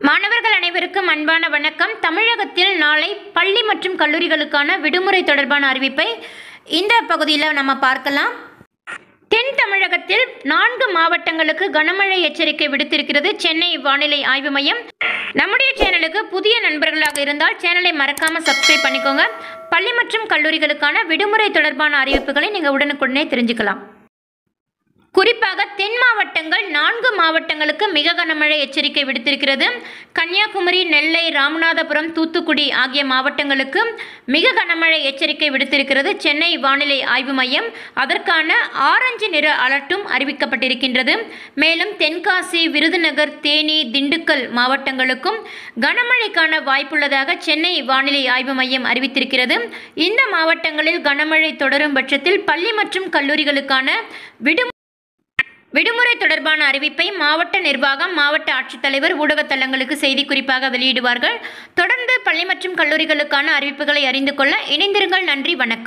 மாணவர்கள் அனைவருக்கும் அன்பான வணக்கம். தமிழகத்தில் நாளை பள்ளி மற்றும் கல்லூரிகளுக்கான விடுமுறை தொடர்பான அறிவிப்பை இந்த பகுதியில் நம்ம பார்க்கலாம். தென் தமிழகத்தில் 4 மாவட்டங்களுக்கு கனமழை எச்சரிக்கை விடுத்திருக்கிறது சென்னை வானிலை ஆய்வு மையம். நம்முடைய சேனலுக்கு புதிய நண்பர்களாக இருந்தால் சேனலை மறக்காமல் சப்ஸ்கிரைப் பண்ணிக்கோங்க. பள்ளி மற்றும் கல்லூரிகளுக்கான விடுமுறை தொடர்பான அறிவிப்புகளை நீங்கள் உடனுக்குடனே தெரிஞ்சுக்கலாம். குறிப்பாக தென் மாவட்டங்கள் 4 மாவட்டங்களுக்கு மிக கனமழை எச்சரிக்கை விடுத்திருக்கிறது. கன்னியாகுமரி, நெல்லை, ராமநாதபுரம், தூத்துக்குடி ஆகிய மாவட்டங்களுக்கு மிக கனமழை எச்சரிக்கை விடுத்திருக்கிறது சென்னை வானிலை ஆய்வு மையம். அதற்கான ஆரஞ்சு நிற அலர்ட்டும் அறிவிக்கப்பட்டிருக்கின்றது. மேலும் தென்காசி, விருதுநகர், தேனி, திண்டுக்கல் மாவட்டங்களுக்கும் கனமழைக்கான வாய்ப்புள்ளதாக சென்னை வானிலை ஆய்வு மையம் அறிவித்திருக்கிறது. இந்த மாவட்டங்களில் கனமழை தொடரும் பட்சத்தில் பள்ளி மற்றும் கல்லூரிகளுக்கான விடுமுறை தொடர்பான அறிவிப்பை மாவட்ட நிர்வாகம், மாவட்ட ஆட்சித்தலைவர் ஊடக தளங்களுக்கு செய்தி குறிப்பாக வெளியிடுவார்கள். தொடர்ந்து பள்ளி மற்றும் கல்லூரிகளுக்கான அறிவிப்புகளை அறிந்து கொள்ள இணைந்திருங்கள். நன்றி, வணக்கம்.